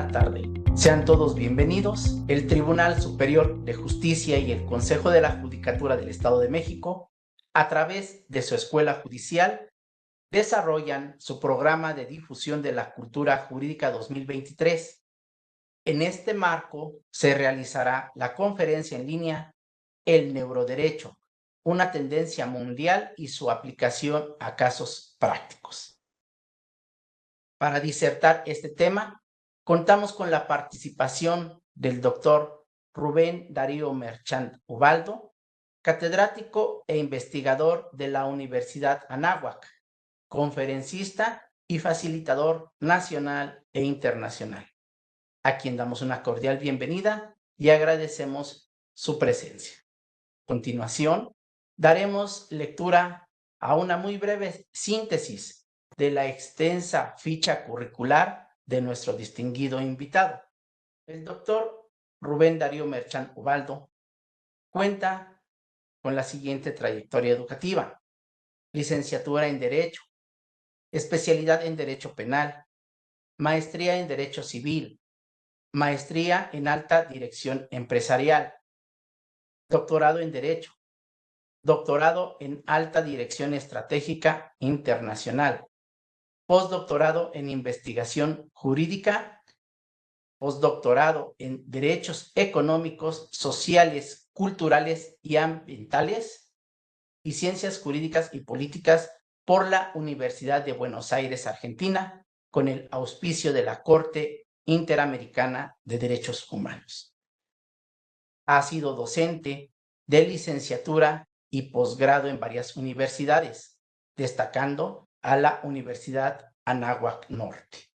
buena tarde. Sean todos bienvenidos. El Tribunal Superior de Justicia y el Consejo de la Judicatura del Estado de México, a través de su escuela judicial, desarrollan su programa de difusión de la cultura jurídica 2023. En este marco se realizará la conferencia en línea El Neuroderecho, una tendencia mundial y su aplicación a casos prácticos. Para disertar este tema, contamos con la participación del doctor Rubén Darío Merchant Ubaldo, catedrático e investigador de la Universidad Anáhuac, conferencista y facilitador nacional e internacional, a quien damos una cordial bienvenida y agradecemos su presencia. A continuación, daremos lectura a una muy breve síntesis de la extensa ficha curricular de nuestro distinguido invitado. El doctor Rubén Darío Merchant Ubaldo cuenta con la siguiente trayectoria educativa: licenciatura en Derecho, especialidad en Derecho Penal, maestría en Derecho Civil, maestría en Alta Dirección Empresarial, doctorado en Derecho, doctorado en Alta Dirección Estratégica Internacional, postdoctorado en Investigación Jurídica, postdoctorado en Derechos Económicos, Sociales, Culturales y Ambientales y Ciencias Jurídicas y Políticas por la Universidad de Buenos Aires, Argentina, con el auspicio de la Corte Interamericana de Derechos Humanos. Ha sido docente de licenciatura y posgrado en varias universidades, destacando a la Universidad Anáhuac Norte.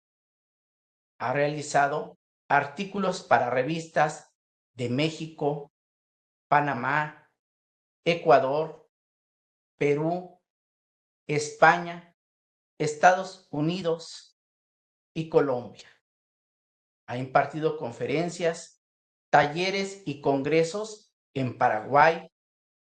Ha realizado artículos para revistas de México, Panamá, Ecuador, Perú, España, Estados Unidos y Colombia. Ha impartido conferencias, talleres y congresos en Paraguay,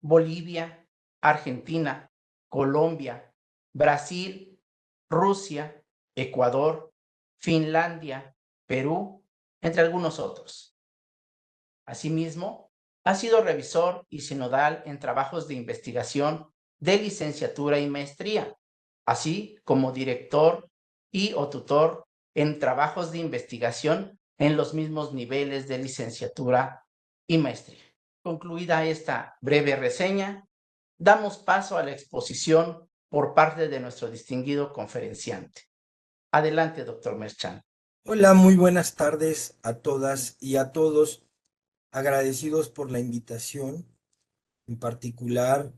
Bolivia, Argentina, Colombia, Brasil, Rusia, Ecuador, Finlandia, Perú, entre algunos otros. Asimismo, ha sido revisor y sinodal en trabajos de investigación de licenciatura y maestría, así como director y o tutor en trabajos de investigación en los mismos niveles de licenciatura y maestría. Concluida esta breve reseña, damos paso a la exposición por parte de nuestro distinguido conferenciante. Adelante, doctor Merchant. Hola, muy buenas tardes a todas y a todos. Agradecidos por la invitación, en particular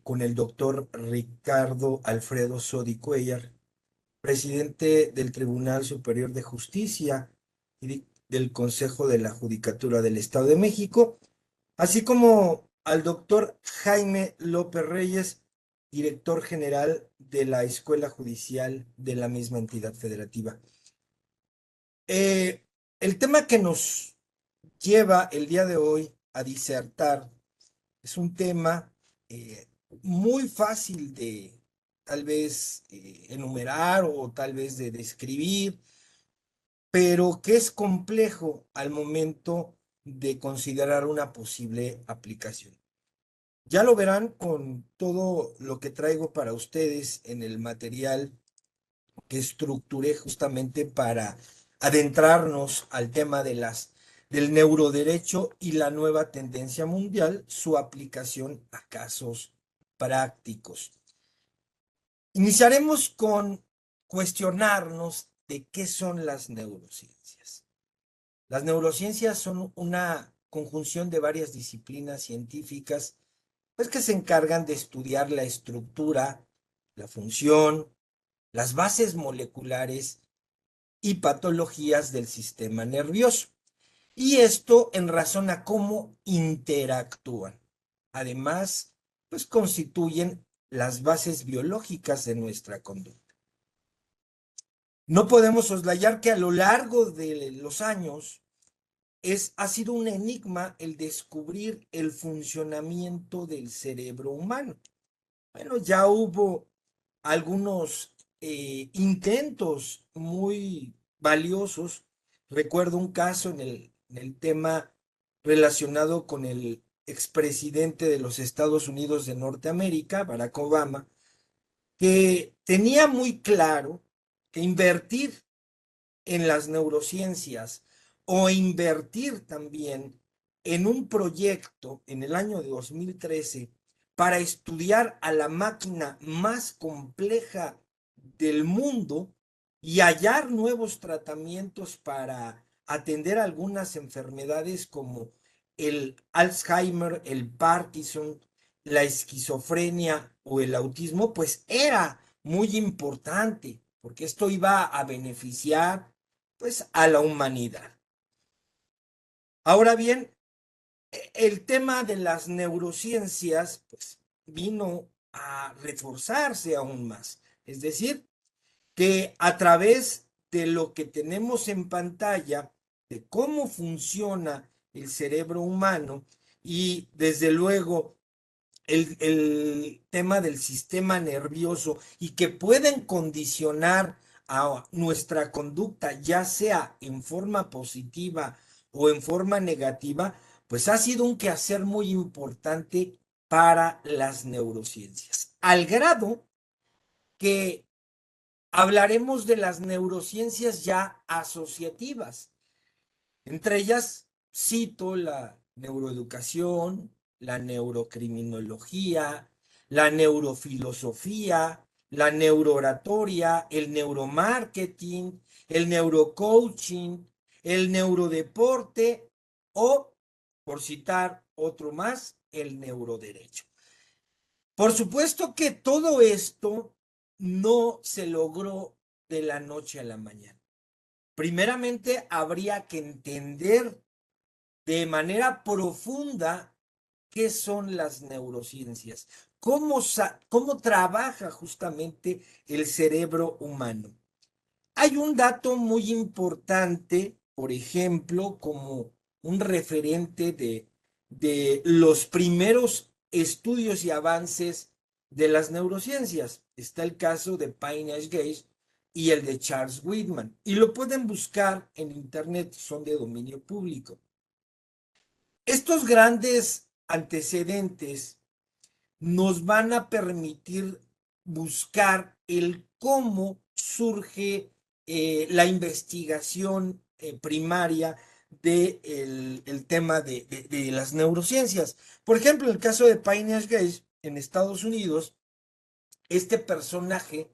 con el doctor Ricardo Alfredo Sodi Cuellar, presidente del Tribunal Superior de Justicia y del Consejo de la Judicatura del Estado de México, así como al doctor Jaime López Reyes, director general de la Escuela Judicial de la misma entidad federativa. El tema que nos lleva el día de hoy a disertar es un tema muy fácil de tal vez enumerar o tal vez de describir, pero que es complejo al momento de considerar una posible aplicación. Ya lo verán con todo lo que traigo para ustedes en el material que estructuré justamente para adentrarnos al tema del neuroderecho y la nueva tendencia mundial, su aplicación a casos prácticos. Iniciaremos con cuestionarnos de qué son las neurociencias. Las neurociencias son una conjunción de varias disciplinas científicas, pues, que se encargan de estudiar la estructura, la función, las bases moleculares y patologías del sistema nervioso. Y esto en razón a cómo interactúan. Además, pues constituyen las bases biológicas de nuestra conducta. No podemos soslayar que a lo largo de los años ha sido un enigma el descubrir el funcionamiento del cerebro humano. Bueno, ya hubo algunos intentos muy valiosos. Recuerdo un caso en el tema relacionado con el expresidente de los Estados Unidos de Norteamérica, Barack Obama, que tenía muy claro que invertir en las neurociencias o invertir también en un proyecto en el año de 2013 para estudiar a la máquina más compleja del mundo y hallar nuevos tratamientos para atender algunas enfermedades como el Alzheimer, el Parkinson, la esquizofrenia o el autismo, pues era muy importante, porque esto iba a beneficiar pues a la humanidad. Ahora bien, el tema de las neurociencias pues vino a reforzarse aún más. Es decir, que a través de lo que tenemos en pantalla, de cómo funciona el cerebro humano y desde luego el tema del sistema nervioso y que pueden condicionar a nuestra conducta, ya sea en forma positiva o en forma negativa, pues ha sido un quehacer muy importante para las neurociencias, al grado que hablaremos de las neurociencias ya asociativas. Entre ellas cito la neuroeducación, la neurocriminología, la neurofilosofía, la neurooratoria, el neuromarketing, el neurocoaching, el neurodeporte o, por citar otro más, el neuroderecho. Por supuesto que todo esto no se logró de la noche a la mañana. Primeramente, habría que entender de manera profunda qué son las neurociencias, cómo trabaja justamente el cerebro humano. Hay un dato muy importante, por ejemplo, como un referente de los primeros estudios y avances de las neurociencias. Está el caso de Payne Gage y el de Charles Whitman. Y lo pueden buscar en internet, son de dominio público. Estos grandes antecedentes nos van a permitir buscar el cómo surge la investigación primaria del de el tema de las neurociencias. Por ejemplo, en el caso de Payne Gage en Estados Unidos, este personaje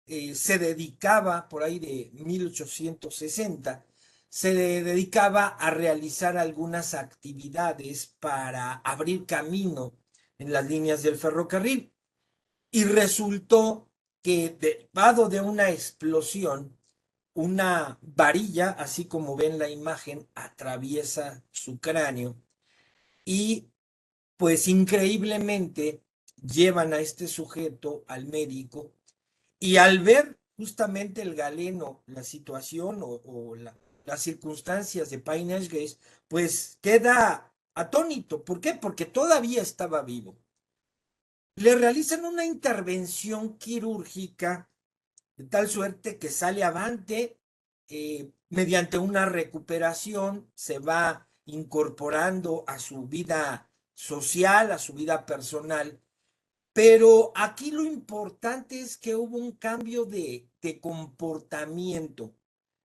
se dedicaba, por ahí de 1860, se dedicaba a realizar algunas actividades para abrir camino en las líneas del ferrocarril. Y resultó que, derivado de una explosión, una varilla, así como ven la imagen, atraviesa su cráneo y pues increíblemente llevan a este sujeto al médico y al ver justamente el galeno, la situación las circunstancias de Payne Gage, pues queda atónito. ¿Por qué? Porque todavía estaba vivo. Le realizan una intervención quirúrgica de tal suerte que sale avante, mediante una recuperación, se va incorporando a su vida social, a su vida personal, pero aquí lo importante es que hubo un cambio de comportamiento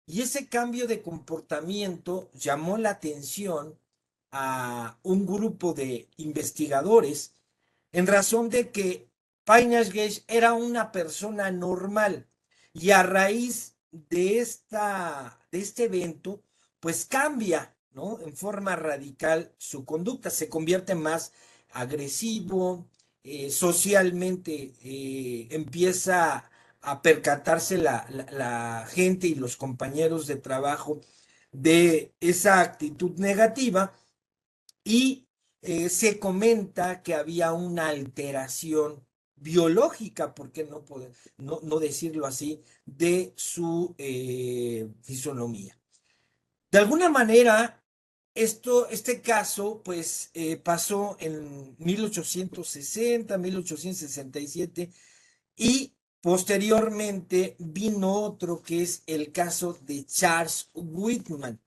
y ese cambio de comportamiento llamó la atención a un grupo de investigadores en razón de que Payne Gage era una persona normal y a raíz de este evento, pues cambia, ¿no? En forma radical su conducta, se convierte más agresivo, socialmente empieza a percatarse la gente y los compañeros de trabajo de esa actitud negativa y se comenta que había una alteración biológica, ¿por qué no decirlo así?, de su fisonomía. De alguna manera, este caso, pues, pasó en 1860, 1867, y Posteriormente vino otro que es el caso de Charles Whitman.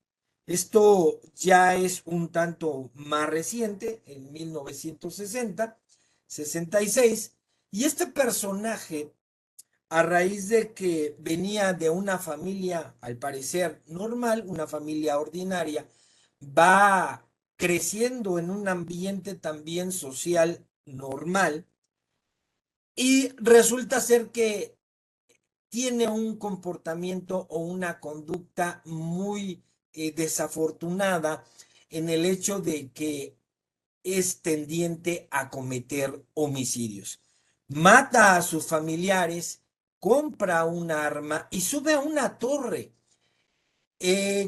Esto ya es un tanto más reciente, en 1966, y este personaje, a raíz de que venía de una familia, al parecer normal, una familia ordinaria, va creciendo en un ambiente también social normal y resulta ser que tiene un comportamiento o una conducta muy desafortunada en el hecho de que es tendiente a cometer homicidios. Mata a sus familiares, compra un arma y sube a una torre.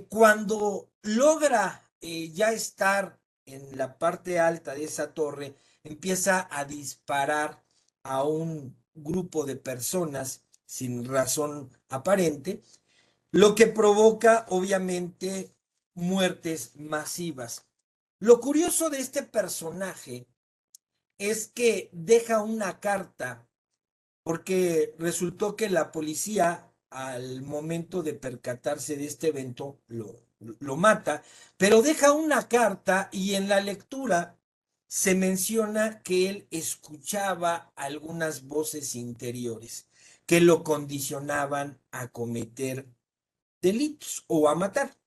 Cuando logra ya estar en la parte alta de esa torre, empieza a disparar a un grupo de personas sin razón aparente, lo que provoca obviamente muertes masivas. Lo curioso de este personaje es que deja una carta porque resultó que la policía al momento de percatarse de este evento lo mata, pero deja una carta y en la lectura se menciona que él escuchaba algunas voces interiores que lo condicionaban a cometer delitos o a matar.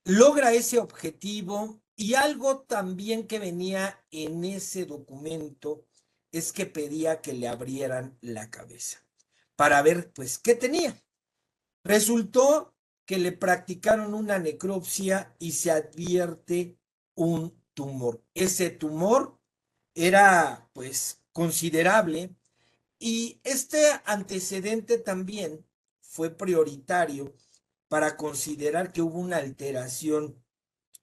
Logra ese objetivo y algo también que venía en ese documento es que pedía que le abrieran la cabeza para ver pues qué tenía. Resultó que le practicaron una necropsia y se advierte un tumor. Ese tumor era pues considerable y este antecedente también fue prioritario para considerar que hubo una alteración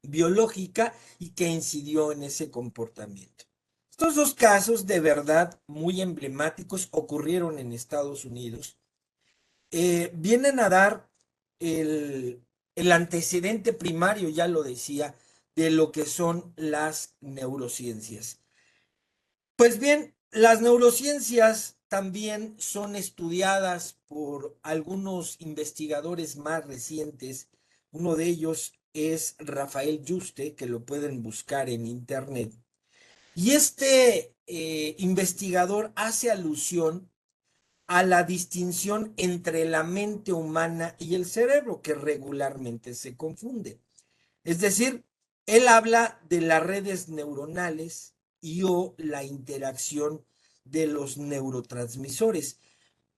biológica y que incidió en ese comportamiento. Estos dos casos de verdad muy emblemáticos ocurrieron en Estados Unidos. Vienen a dar el antecedente primario, ya lo decía, de lo que son las neurociencias. Pues bien, las neurociencias también son estudiadas por algunos investigadores más recientes. Uno de ellos es Rafael Yuste, que lo pueden buscar en internet. Y este investigador hace alusión a la distinción entre la mente humana y el cerebro, que regularmente se confunde. Es decir, él habla de las redes neuronales y o la interacción de los neurotransmisores,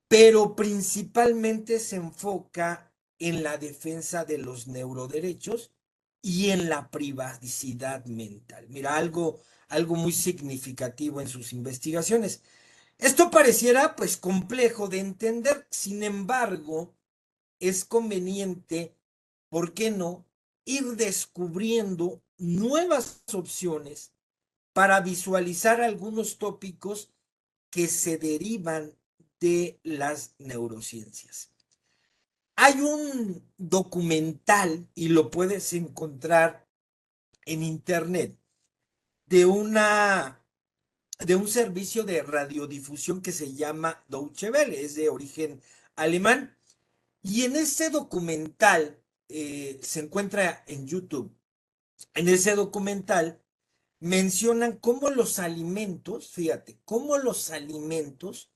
pero principalmente se enfoca en la defensa de los neuroderechos y en la privacidad mental. Mira, algo muy significativo en sus investigaciones. Esto pareciera pues complejo de entender, sin embargo, es conveniente, ¿por qué no?, ir descubriendo nuevas opciones para visualizar algunos tópicos que se derivan de las neurociencias. Hay un documental, y lo puedes encontrar en internet, de un servicio de radiodifusión que se llama Deutsche Welle, es de origen alemán. Y en ese documental, se encuentra en YouTube, en ese documental mencionan cómo los alimentos, fíjate, cómo los alimentos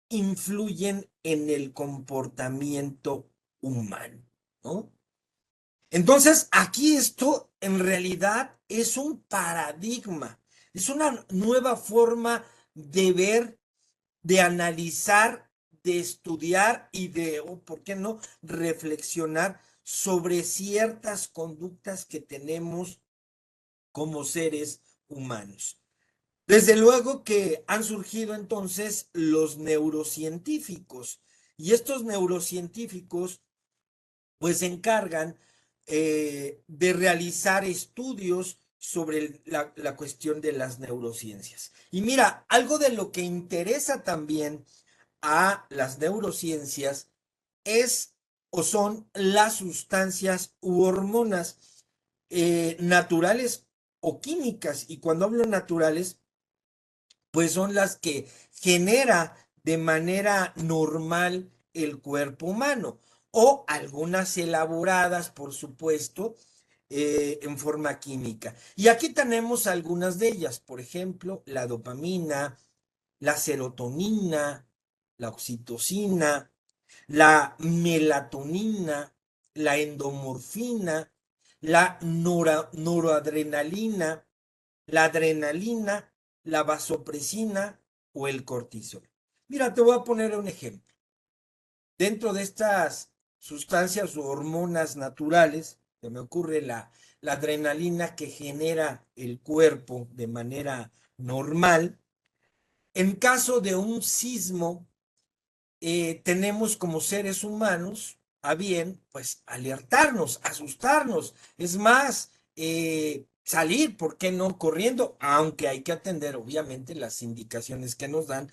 influyen en el comportamiento humano, ¿no? Entonces, aquí esto en realidad es un paradigma, es una nueva forma de ver, de analizar, de estudiar y de, o por qué no, reflexionar sobre ciertas conductas que tenemos como seres humanos. Desde luego que han surgido entonces los neurocientíficos y estos neurocientíficos pues se encargan de realizar estudios sobre la cuestión de las neurociencias. Y mira, algo de lo que interesa también a las neurociencias es o son las sustancias u hormonas naturales o químicas. Y cuando hablo naturales, pues son las que genera de manera normal el cuerpo humano, o algunas elaboradas, por supuesto, en forma química. Y aquí tenemos algunas de ellas, por ejemplo, la dopamina, la serotonina, la oxitocina, la melatonina, la endomorfina, la noradrenalina, la adrenalina, la vasopresina o el cortisol. Mira, te voy a poner un ejemplo. Dentro de estas sustancias o hormonas naturales, se me ocurre la adrenalina que genera el cuerpo de manera normal. En caso de un sismo, tenemos como seres humanos a bien, pues, alertarnos, asustarnos. Es más, salir, ¿por qué no? Corriendo, aunque hay que atender, obviamente, las indicaciones que nos dan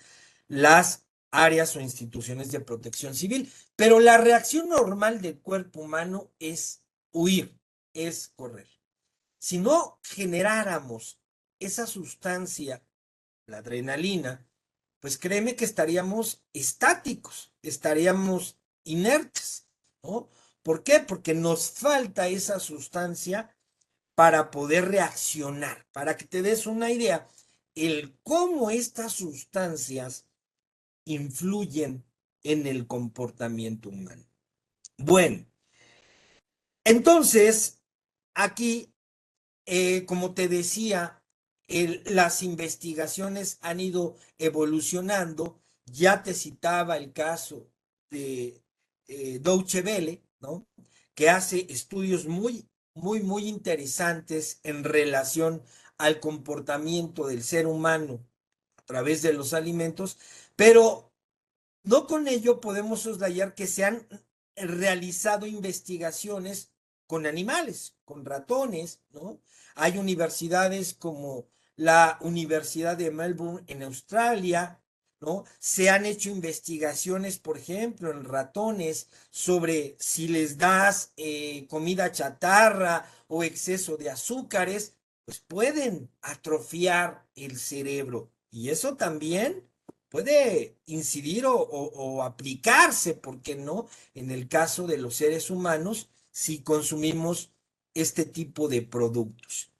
las áreas o instituciones de protección civil. Pero la reacción normal del cuerpo humano es huir, es correr. Si no generáramos esa sustancia, la adrenalina, pues créeme que estaríamos estáticos, estaríamos inertes, ¿no? ¿Por qué? Porque nos falta esa sustancia para poder reaccionar. Para que te des una idea, el cómo estas sustancias influyen en el comportamiento humano. Bueno, entonces, aquí, como te decía, las investigaciones han ido evolucionando. Ya te citaba el caso de Deutsche Welle, ¿no? Que hace estudios muy interesantes en relación al comportamiento del ser humano a través de los alimentos, pero no con ello podemos soslayar que se han realizado investigaciones con animales, con ratones, ¿no? Hay universidades como la Universidad de Melbourne en Australia, ¿no? Se han hecho investigaciones, por ejemplo, en ratones sobre si les das comida chatarra o exceso de azúcares, pues pueden atrofiar el cerebro. Y eso también puede incidir o aplicarse, ¿por qué no? En el caso de los seres humanos, si consumimos este tipo de productos.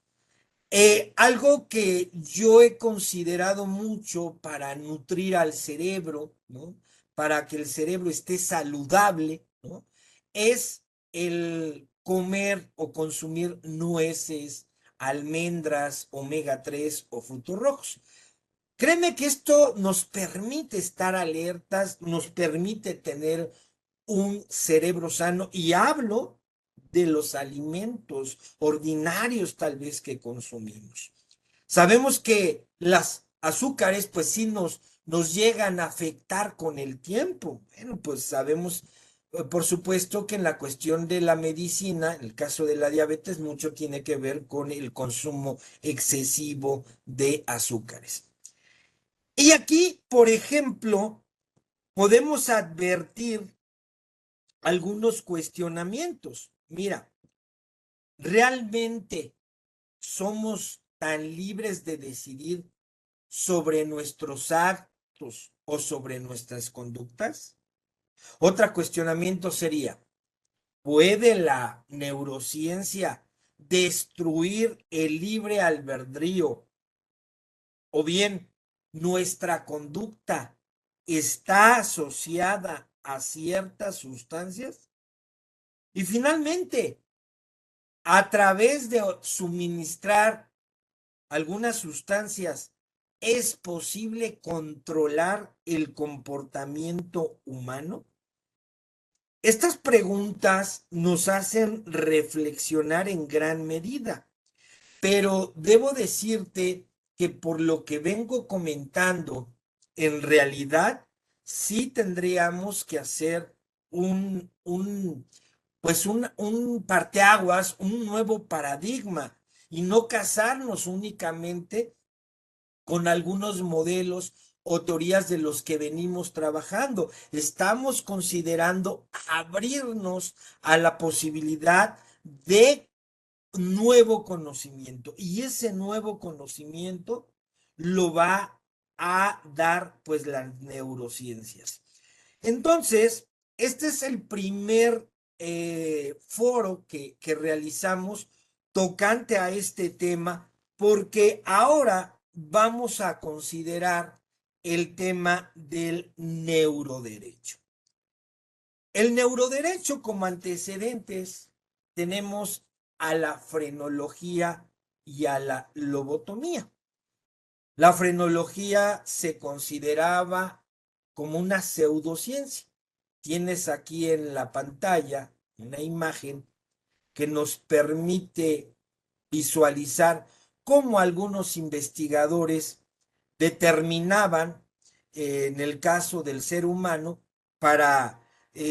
Algo que yo he considerado mucho para nutrir al cerebro, ¿no? Para que el cerebro esté saludable, ¿no? Es el comer o consumir nueces, almendras, omega 3 o frutos rojos. Créeme que esto nos permite estar alertas, nos permite tener un cerebro sano y hablo de los alimentos ordinarios tal vez que consumimos. Sabemos que las azúcares pues sí nos llegan a afectar con el tiempo. Bueno, pues sabemos por supuesto que en la cuestión de la medicina, en el caso de la diabetes, mucho tiene que ver con el consumo excesivo de azúcares. Y aquí, por ejemplo, podemos advertir algunos cuestionamientos. Mira, ¿realmente somos tan libres de decidir sobre nuestros actos o sobre nuestras conductas? Otro cuestionamiento sería, ¿puede la neurociencia destruir el libre albedrío o bien nuestra conducta está asociada a ciertas sustancias? Y finalmente, a través de suministrar algunas sustancias, ¿es posible controlar el comportamiento humano? Estas preguntas nos hacen reflexionar en gran medida, pero debo decirte que por lo que vengo comentando, en realidad sí tendríamos que hacer un parteaguas, un nuevo paradigma y no casarnos únicamente con algunos modelos o teorías de los que venimos trabajando. Estamos considerando abrirnos a la posibilidad de nuevo conocimiento y ese nuevo conocimiento lo va a dar pues las neurociencias. Entonces, este es el primer foro que realizamos tocante a este tema, porque ahora vamos a considerar el tema del neuroderecho. El neuroderecho como antecedentes tenemos a la frenología y a la lobotomía. La frenología se consideraba como una pseudociencia. Tienes aquí en la pantalla una imagen que nos permite visualizar cómo algunos investigadores determinaban, en el caso del ser humano, para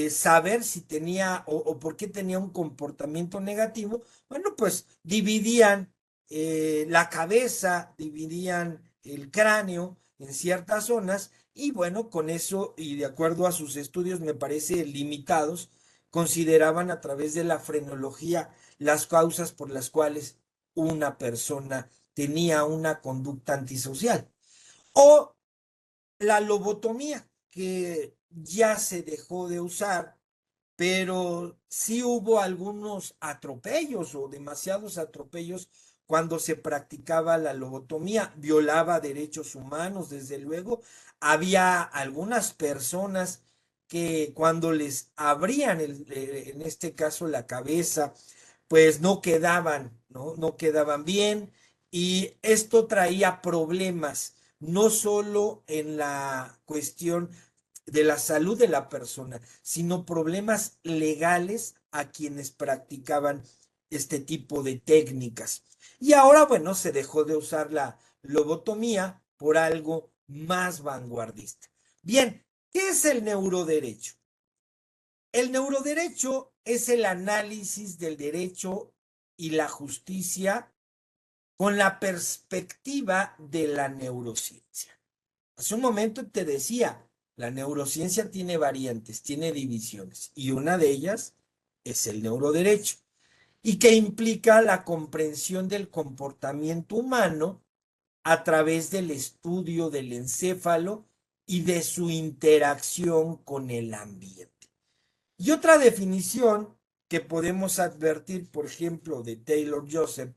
saber si tenía o por qué tenía un comportamiento negativo. Bueno, pues dividían la cabeza, dividían el cráneo en ciertas zonas y bueno, con eso y de acuerdo a sus estudios, me parece limitados, consideraban a través de la frenología las causas por las cuales una persona tenía una conducta antisocial. O la lobotomía, que ya se dejó de usar, pero sí hubo algunos atropellos o demasiados atropellos cuando se practicaba la lobotomía. Violaba derechos humanos, desde luego. Había algunas personas que cuando les abrían, en este caso, la cabeza, pues no quedaban, ¿no? No quedaban bien y esto traía problemas, no solo en la cuestión de la salud de la persona, sino problemas legales a quienes practicaban este tipo de técnicas. Y ahora, bueno, se dejó de usar la lobotomía por algo más vanguardista. Bien, ¿qué es el neuroderecho? El neuroderecho es el análisis del derecho y la justicia con la perspectiva de la neurociencia. Hace un momento te decía, la neurociencia tiene variantes, tiene divisiones, y una de ellas es el neuroderecho, y que implica la comprensión del comportamiento humano a través del estudio del encéfalo y de su interacción con el ambiente. Y otra definición que podemos advertir, por ejemplo, de Taylor Joseph,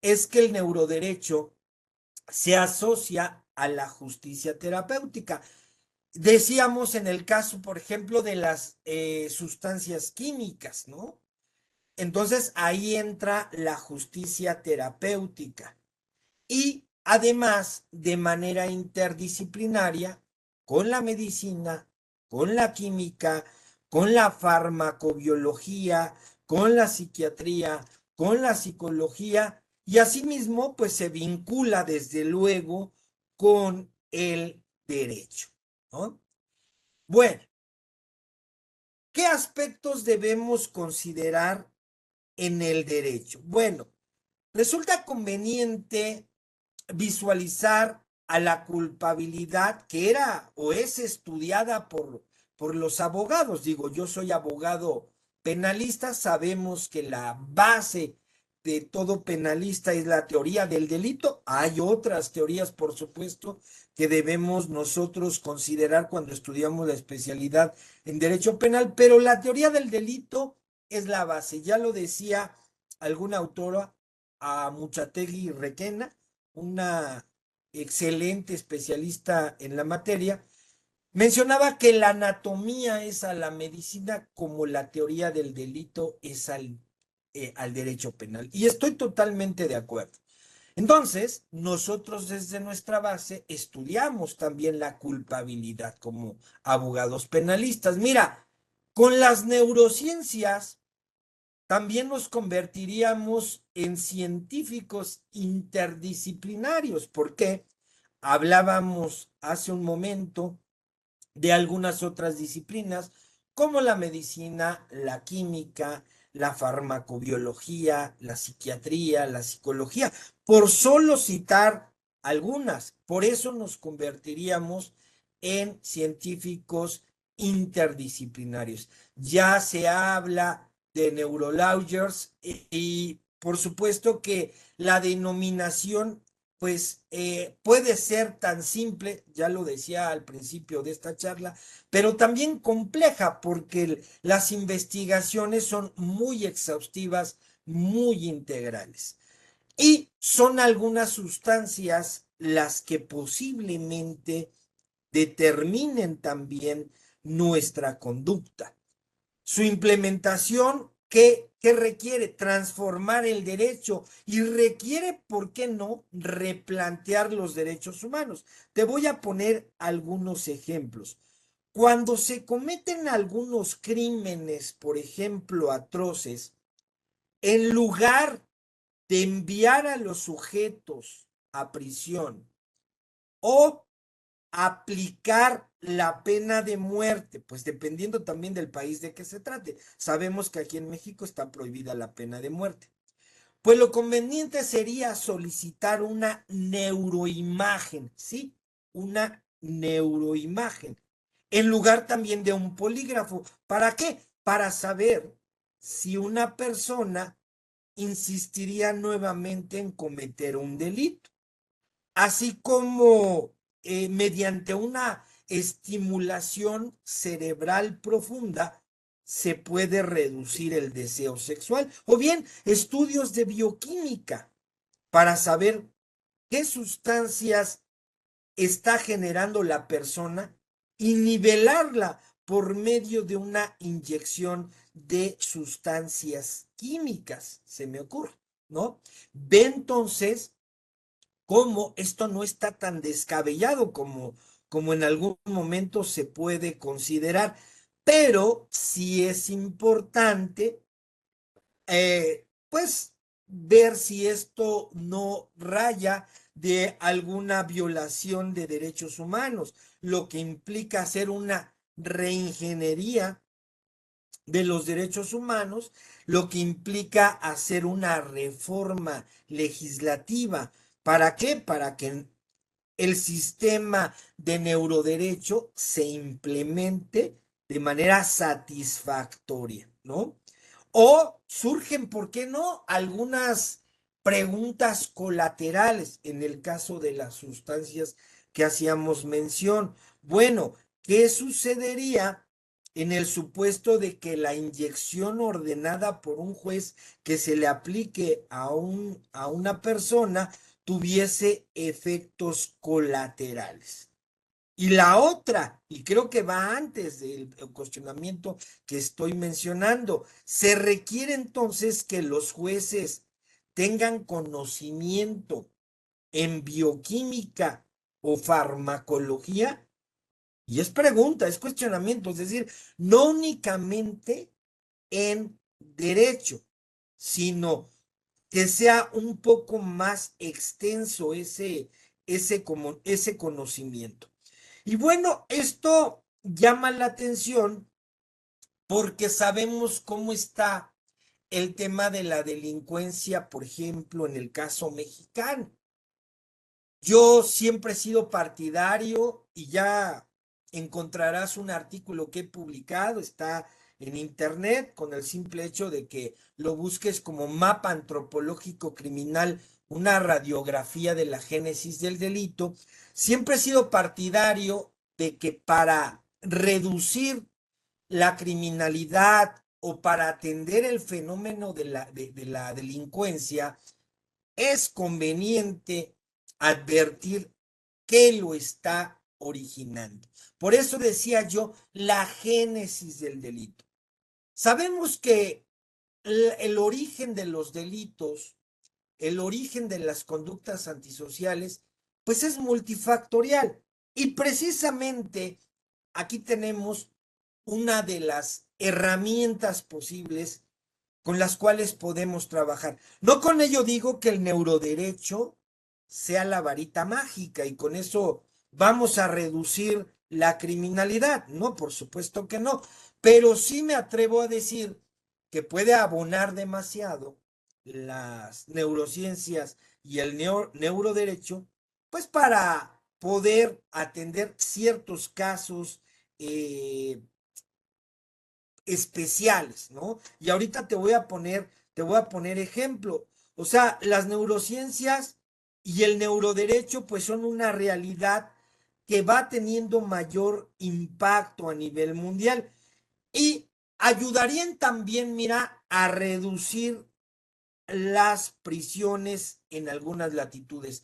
es que el neuroderecho se asocia a la justicia terapéutica. Decíamos en el caso, por ejemplo, de las sustancias químicas, ¿no? Entonces ahí entra la justicia terapéutica y además de manera interdisciplinaria con la medicina, con la química, con la farmacobiología, con la psiquiatría, con la psicología y asimismo pues se vincula desde luego con el derecho, ¿no? Bueno, ¿qué aspectos debemos considerar en el derecho? Bueno, resulta conveniente visualizar a la culpabilidad que era o es estudiada por los abogados. Digo, yo soy abogado penalista, sabemos que la base de todo penalista es la teoría del delito. Hay otras teorías, por supuesto, que debemos nosotros considerar cuando estudiamos la especialidad en derecho penal, pero la teoría del delito es la base. Ya lo decía alguna autora, a Muchategui Requena, una excelente especialista en la materia, mencionaba que la anatomía es a la medicina como la teoría del delito es al derecho penal. Y estoy totalmente de acuerdo. Entonces, nosotros desde nuestra base estudiamos también la culpabilidad como abogados penalistas. Mira, con las neurociencias también nos convertiríamos en científicos interdisciplinarios, porque hablábamos hace un momento de algunas otras disciplinas como la medicina, la química, la farmacobiología, la psiquiatría, la psicología, por solo citar algunas. Por eso nos convertiríamos en científicos interdisciplinarios. Ya se habla de neurologgers y por supuesto que la denominación pues puede ser tan simple, ya lo decía al principio de esta charla, pero también compleja porque las investigaciones son muy exhaustivas, muy integrales. Y son algunas sustancias las que posiblemente determinen también nuestra conducta. Su implementación, ¿qué requiere? Transformar el derecho y requiere, ¿por qué no?, replantear los derechos humanos. Te voy a poner algunos ejemplos. Cuando se cometen algunos crímenes, por ejemplo, atroces, en lugar de enviar a los sujetos a prisión o aplicar la pena de muerte, pues dependiendo también del país de que se trate. Sabemos que aquí en México está prohibida la pena de muerte. Pues lo conveniente sería solicitar una neuroimagen, ¿sí? Una neuroimagen, en lugar también de un polígrafo. ¿Para qué? Para saber si una persona insistiría nuevamente en cometer un delito, así como mediante una estimulación cerebral profunda se puede reducir el deseo sexual, o bien estudios de bioquímica para saber qué sustancias está generando la persona y nivelarla por medio de una inyección de sustancias químicas, se me ocurre, ¿no? Ve entonces cómo esto no está tan descabellado como en algún momento se puede considerar, pero sí es importante, pues, ver si esto no raya de alguna violación de derechos humanos, lo que implica hacer una reingeniería de los derechos humanos, lo que implica hacer una reforma legislativa. ¿Para qué? Para que el sistema de neuroderecho se implemente de manera satisfactoria, ¿no? O surgen, ¿por qué no?, algunas preguntas colaterales en el caso de las sustancias que hacíamos mención. Bueno, ¿qué sucedería en el supuesto de que la inyección ordenada por un juez que se le aplique a una persona tuviese efectos colaterales? Y la otra, y creo que va antes del cuestionamiento que estoy mencionando, se requiere entonces que los jueces tengan conocimiento en bioquímica o farmacología. Y es pregunta, es cuestionamiento, es decir, no únicamente en derecho, sino que sea un poco más extenso ese conocimiento. Y bueno, esto llama la atención porque sabemos cómo está el tema de la delincuencia, por ejemplo, en el caso mexicano. Yo siempre he sido partidario y ya encontrarás un artículo que he publicado, está en internet, con el simple hecho de que lo busques como mapa antropológico criminal, una radiografía de la génesis del delito. Siempre he sido partidario de que para reducir la criminalidad o para atender el fenómeno de la delincuencia, es conveniente advertir qué lo está originando. Por eso decía yo la génesis del delito. Sabemos que el origen de los delitos, el origen de las conductas antisociales, pues es multifactorial. Y precisamente aquí tenemos una de las herramientas posibles con las cuales podemos trabajar. No con ello digo que el neuroderecho sea la varita mágica y con eso vamos a reducir la criminalidad. No, por supuesto que no. Pero sí me atrevo a decir que puede abonar demasiado las neurociencias y el neuroderecho, pues para poder atender ciertos casos especiales, ¿no? Y ahorita te voy a poner ejemplo. O sea, las neurociencias y el neuroderecho pues son una realidad que va teniendo mayor impacto a nivel mundial y ayudarían también, mira, a reducir las prisiones en algunas latitudes.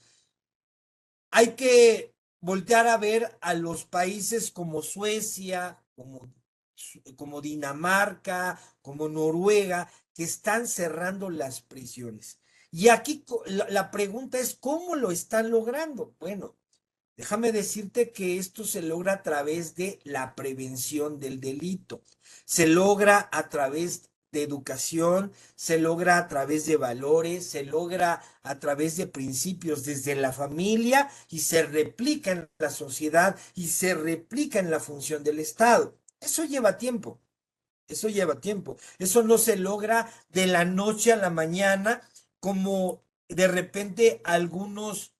Hay que voltear a ver a los países como Suecia, como Dinamarca, como Noruega, que están cerrando las prisiones. Y aquí la pregunta es, ¿cómo lo están logrando? Bueno, déjame decirte que esto se logra a través de la prevención del delito, se logra a través de educación, se logra a través de valores, se logra a través de principios desde la familia y se replica en la sociedad y se replica en la función del Estado. Eso lleva tiempo. Eso lleva tiempo. Eso no se logra de la noche a la mañana como de repente algunos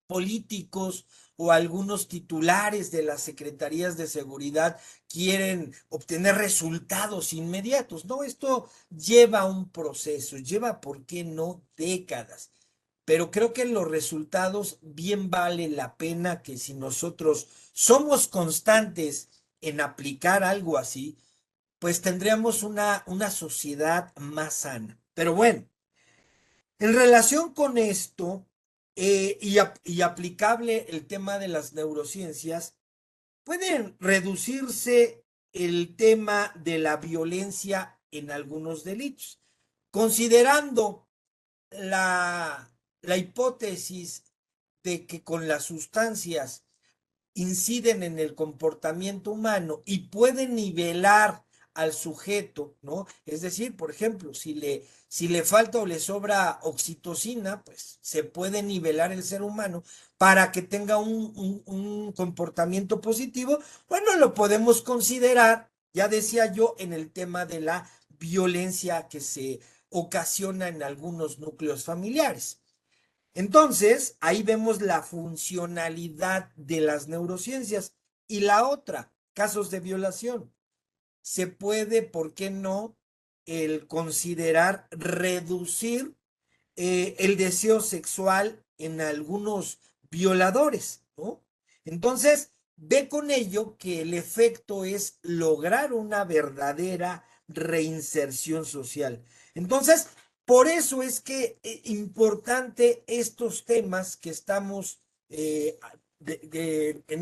políticos o algunos titulares de las secretarías de seguridad quieren obtener resultados inmediatos. No, esto lleva un proceso, lleva, ¿por qué no?, décadas. Pero creo que los resultados bien vale la pena que si nosotros somos constantes en aplicar algo así, pues tendríamos una sociedad más sana. Pero bueno, en relación con esto, y aplicable el tema de las neurociencias, pueden reducirse el tema de la violencia en algunos delitos, considerando la hipótesis de que con las sustancias inciden en el comportamiento humano y pueden nivelar al sujeto, ¿no? Es decir, por ejemplo, si le falta o le sobra oxitocina, pues se puede nivelar el ser humano para que tenga un comportamiento positivo. Bueno, lo podemos considerar, ya decía yo, en el tema de la violencia que se ocasiona en algunos núcleos familiares. Entonces, ahí vemos la funcionalidad de las neurociencias. Y la otra, casos de violación. Se puede, ¿por qué no?, el considerar reducir el deseo sexual en algunos violadores, ¿no? Entonces, ve con ello que el efecto es lograr una verdadera reinserción social. Entonces, por eso es que importante estos temas que estamos, en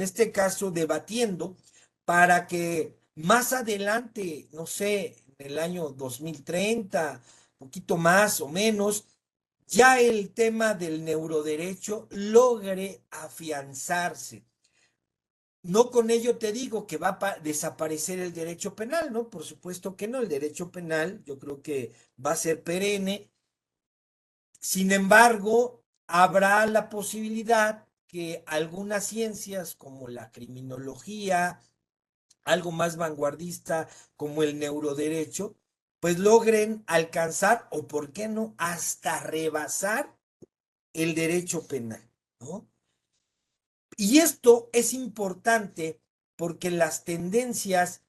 este caso, debatiendo, para que más adelante, no sé, en el año 2030, poquito más o menos, ya el tema del neuroderecho logre afianzarse. No con ello te digo que va a desaparecer el derecho penal, ¿no? Por supuesto que no, el derecho penal yo creo que va a ser perenne. Sin embargo, habrá la posibilidad que algunas ciencias como la criminología, algo más vanguardista como el neuroderecho, pues logren alcanzar o, por qué no, hasta rebasar el derecho penal, ¿no? Y esto es importante porque las tendencias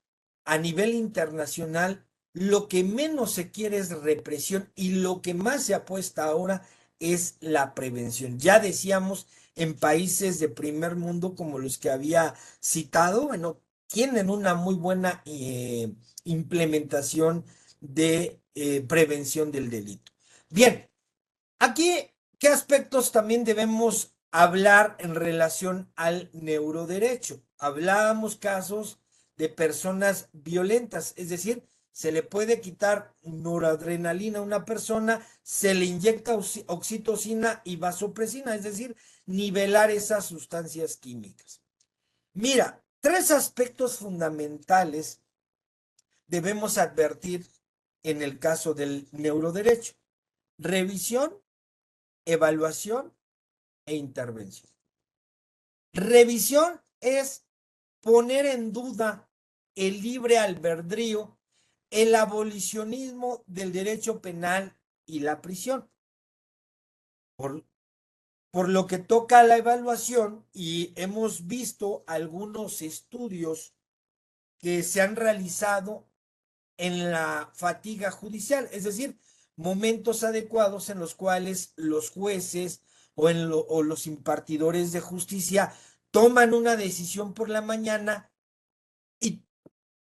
a nivel internacional, lo que menos se quiere es represión y lo que más se apuesta ahora es la prevención. Ya decíamos, en países de primer mundo como los que había citado, bueno, tienen una muy buena implementación de prevención del delito. Bien, aquí, ¿qué aspectos también debemos hablar en relación al neuroderecho? Hablábamos casos de personas violentas, es decir, se le puede quitar noradrenalina a una persona, se le inyecta oxitocina y vasopresina, es decir, nivelar esas sustancias químicas. Mira, tres aspectos fundamentales debemos advertir en el caso del neuroderecho: revisión, evaluación e intervención. Revisión es poner en duda el libre albedrío, el abolicionismo del derecho penal y la prisión. Por, por lo que toca a la evaluación, y hemos visto algunos estudios que se han realizado en la fatiga judicial, es decir, momentos adecuados en los cuales los jueces o los impartidores de justicia toman una decisión por la mañana y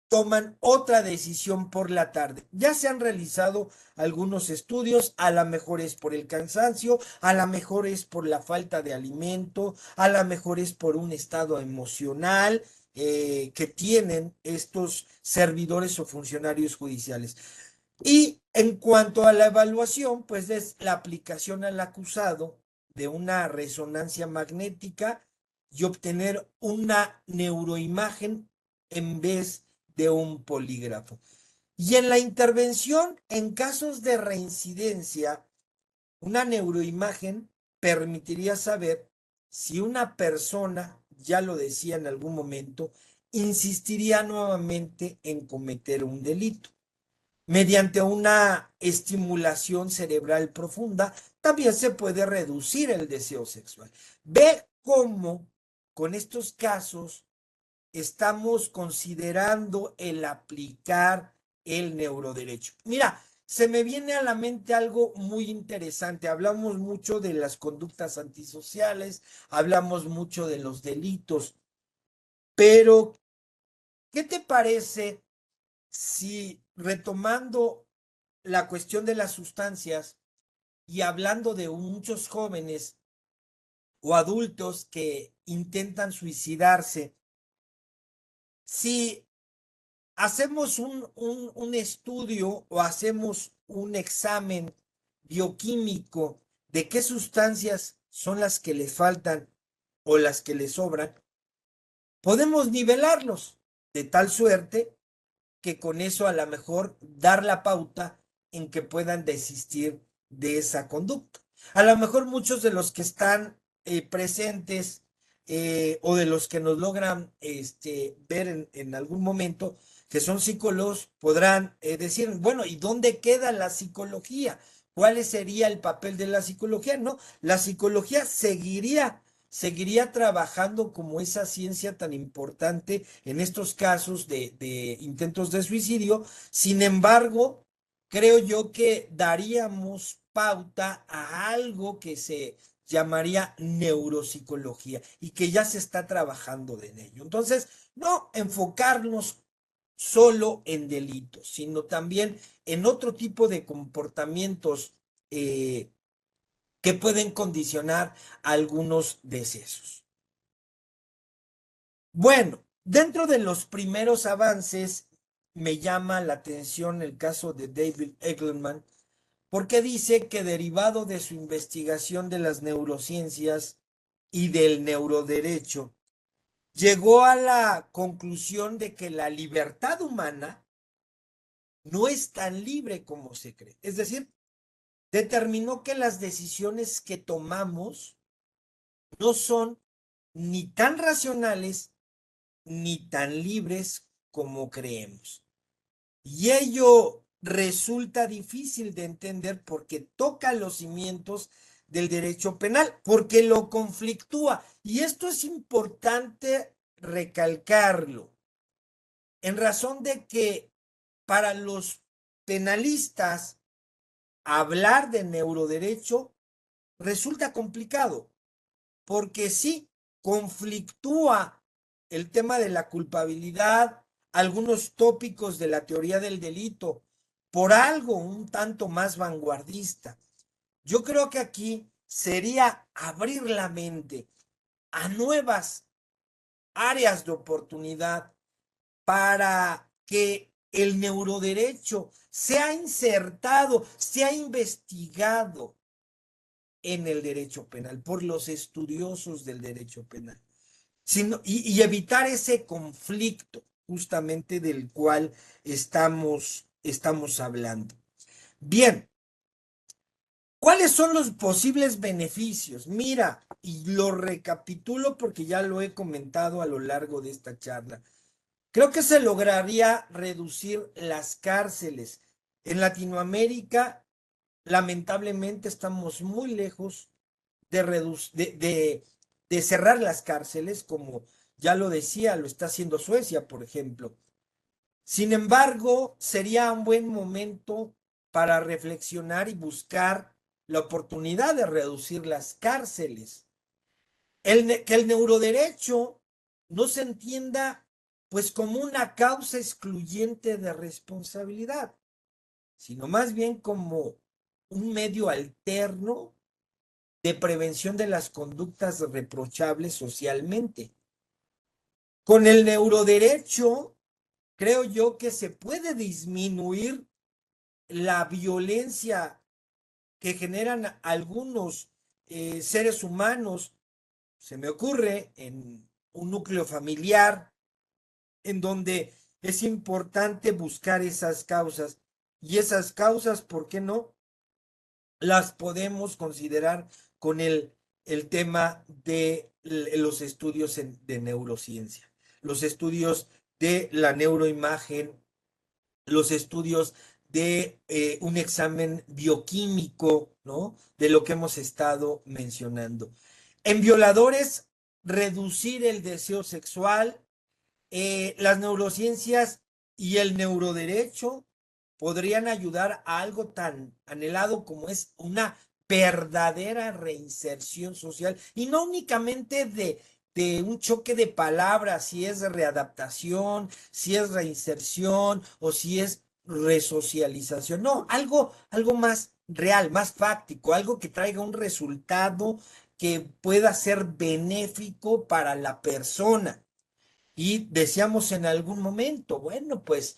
toman otra decisión por la tarde. Ya se han realizado algunos estudios, a lo mejor es por el cansancio, a lo mejor es por la falta de alimento, a lo mejor es por un estado emocional que tienen estos servidores o funcionarios judiciales. Y en cuanto a la evaluación, pues es la aplicación al acusado de una resonancia magnética y obtener una neuroimagen en vez de un polígrafo. Y en la intervención, en casos de reincidencia, una neuroimagen permitiría saber si una persona, ya lo decía en algún momento, insistiría nuevamente en cometer un delito. Mediante una estimulación cerebral profunda, también se puede reducir el deseo sexual. Ve cómo con estos casos estamos considerando el aplicar el neuroderecho. Mira, se me viene a la mente algo muy interesante. Hablamos mucho de las conductas antisociales, hablamos mucho de los delitos, pero ¿qué te parece si retomando la cuestión de las sustancias y hablando de muchos jóvenes o adultos que intentan suicidarse, si hacemos un estudio o hacemos un examen bioquímico de qué sustancias son las que le faltan o las que le sobran, podemos nivelarlos de tal suerte que con eso a lo mejor dar la pauta en que puedan desistir de esa conducta. A lo mejor muchos de los que están presentes o de los que nos logran ver en algún momento que son psicólogos podrán decir, bueno, ¿y dónde queda la psicología? ¿Cuál sería el papel de la psicología? No, la psicología seguiría trabajando como esa ciencia tan importante en estos casos de intentos de suicidio. Sin embargo, creo yo que daríamos pauta a algo que se llamaría neuropsicología y que ya se está trabajando en ello. Entonces, no enfocarnos solo en delitos, sino también en otro tipo de comportamientos que pueden condicionar algunos decesos. Bueno, dentro de los primeros avances me llama la atención el caso de David Eagleman, porque dice que derivado de su investigación de las neurociencias y del neuroderecho, llegó a la conclusión de que la libertad humana no es tan libre como se cree. Es decir, determinó que las decisiones que tomamos no son ni tan racionales ni tan libres como creemos. Y ello resulta difícil de entender porque toca los cimientos del derecho penal, porque lo conflictúa. Y esto es importante recalcarlo, en razón de que para los penalistas hablar de neuroderecho resulta complicado, porque sí conflictúa el tema de la culpabilidad, algunos tópicos de la teoría del delito, por algo un tanto más vanguardista. Yo creo que aquí sería abrir la mente a nuevas áreas de oportunidad para que el neuroderecho sea insertado, sea investigado en el derecho penal por los estudiosos del derecho penal. Y evitar ese conflicto justamente del cual estamos hablando. Bien, ¿cuáles son los posibles beneficios? Mira, y lo recapitulo porque ya lo he comentado a lo largo de esta charla. Creo que se lograría reducir las cárceles. En Latinoamérica, lamentablemente, estamos muy lejos de cerrar las cárceles, como ya lo decía, lo está haciendo Suecia, por ejemplo. Sin embargo, sería un buen momento para reflexionar y buscar la oportunidad de reducir las cárceles. Que el neuroderecho no se entienda pues como una causa excluyente de responsabilidad, sino más bien como un medio alterno de prevención de las conductas reprochables socialmente. Con el neuroderecho, creo yo que se puede disminuir la violencia que generan algunos seres humanos. Se me ocurre en un núcleo familiar en donde es importante buscar esas causas. Y esas causas, ¿por qué no? Las podemos considerar con el tema de los estudios de neurociencia, los estudios de la neuroimagen, los estudios de un examen bioquímico, ¿no? De lo que hemos estado mencionando. En violadores, reducir el deseo sexual, las neurociencias y el neuroderecho podrían ayudar a algo tan anhelado como es una verdadera reinserción social y no únicamente de un choque de palabras, si es readaptación, si es reinserción o si es resocialización. No, algo más real, más fáctico, algo que traiga un resultado que pueda ser benéfico para la persona. Y decíamos en algún momento, bueno, pues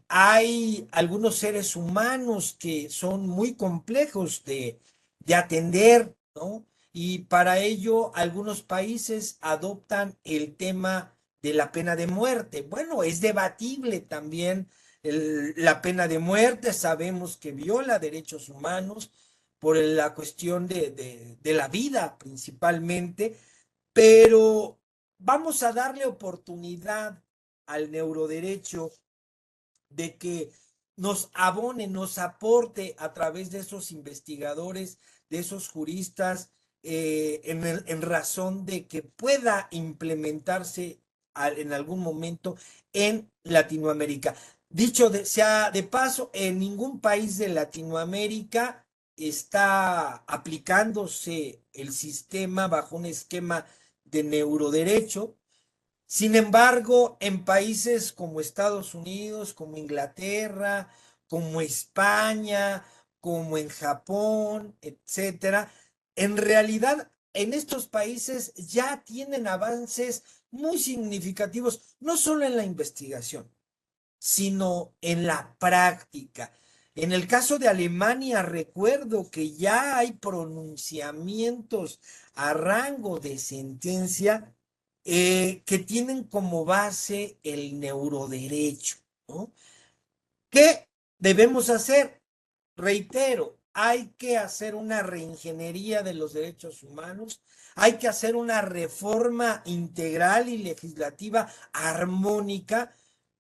hay algunos seres humanos que son muy complejos de atender, ¿no? Y para ello algunos países adoptan el tema de la pena de muerte. Bueno, es debatible también la pena de muerte, sabemos que viola derechos humanos por la cuestión de la vida principalmente, pero vamos a darle oportunidad al neuroderecho de que nos abone, nos aporte a través de esos investigadores, de esos juristas, en razón de que pueda implementarse en algún momento en Latinoamérica. Dicho sea de paso, en ningún país de Latinoamérica está aplicándose el sistema bajo un esquema de neuroderecho. Sin embargo, en países como Estados Unidos, como Inglaterra, como España, como en Japón, etcétera, en realidad en estos países ya tienen avances muy significativos, no solo en la investigación, sino en la práctica. En el caso de Alemania, recuerdo que ya hay pronunciamientos a rango de sentencia que tienen como base el neuroderecho, ¿no? ¿Qué debemos hacer? Reitero, hay que hacer una reingeniería de los derechos humanos, hay que hacer una reforma integral y legislativa armónica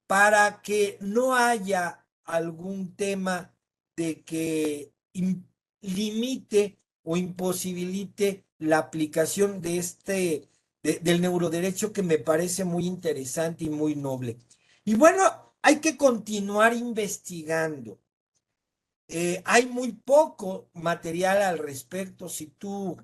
para que no haya algún tema de que limite o imposibilite la aplicación del neuroderecho, que me parece muy interesante y muy noble. Y bueno, hay que continuar investigando. Hay muy poco material al respecto. Si tú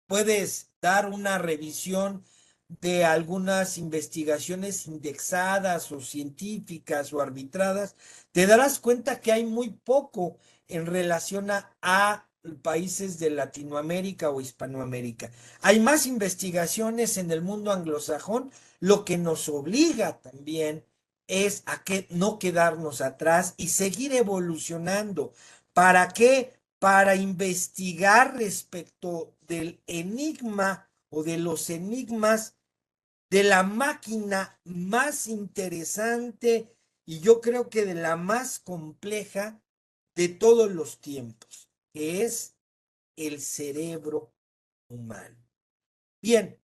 puedes dar una revisión de algunas investigaciones indexadas o científicas o arbitradas, te darás cuenta que hay muy poco en relación a países de Latinoamérica o Hispanoamérica. Hay más investigaciones en el mundo anglosajón, lo que nos obliga también es a que no quedarnos atrás y seguir evolucionando. ¿Para qué? Para investigar respecto del enigma o de los enigmas de la máquina más interesante y yo creo que de la más compleja de todos los tiempos, que es el cerebro humano. Bien,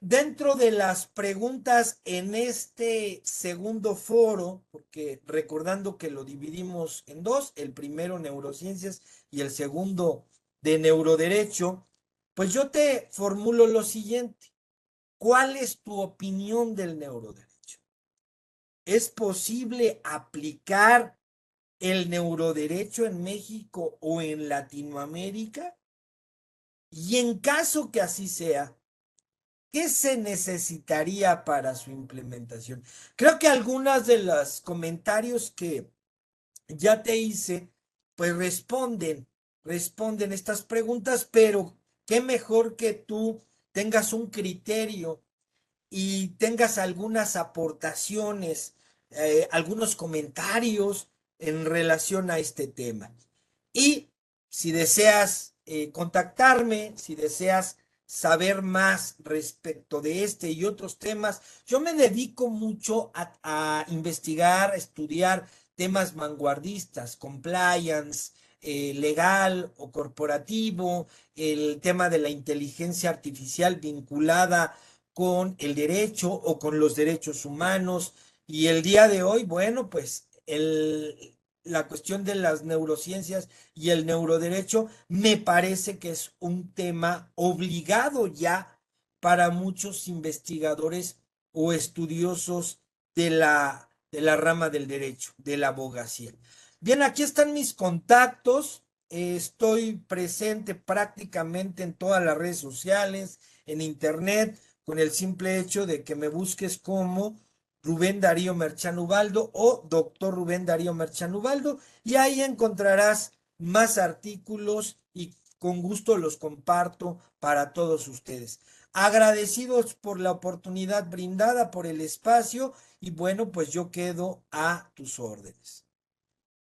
dentro de las preguntas en este segundo foro, porque recordando que lo dividimos en dos, el primero neurociencias y el segundo de neuroderecho, pues yo te formulo lo siguiente. ¿Cuál es tu opinión del neuroderecho? ¿Es posible aplicar el neuroderecho en México o en Latinoamérica? Y en caso que así sea, ¿qué se necesitaría para su implementación? Creo que algunas de los comentarios que ya te hice, pues responden estas preguntas, pero qué mejor que tú tengas un criterio y tengas algunas aportaciones, algunos comentarios en relación a este tema. Y si deseas contactarme, si deseas saber más respecto de este y otros temas, yo me dedico mucho a investigar, a estudiar temas vanguardistas, compliance, legal o corporativo, el tema de la inteligencia artificial vinculada con el derecho o con los derechos humanos. Y el día de hoy, bueno, pues la cuestión de las neurociencias y el neuroderecho me parece que es un tema obligado ya para muchos investigadores o estudiosos de la rama del derecho, de la abogacía. Bien, aquí están mis contactos. Estoy presente prácticamente en todas las redes sociales, en internet, con el simple hecho de que me busques como Rubén Darío Merchán Ubaldo o doctor Rubén Darío Merchán Ubaldo, y ahí encontrarás más artículos y con gusto los comparto para todos ustedes. Agradecidos por la oportunidad brindada, por el espacio, y bueno, pues yo quedo a tus órdenes.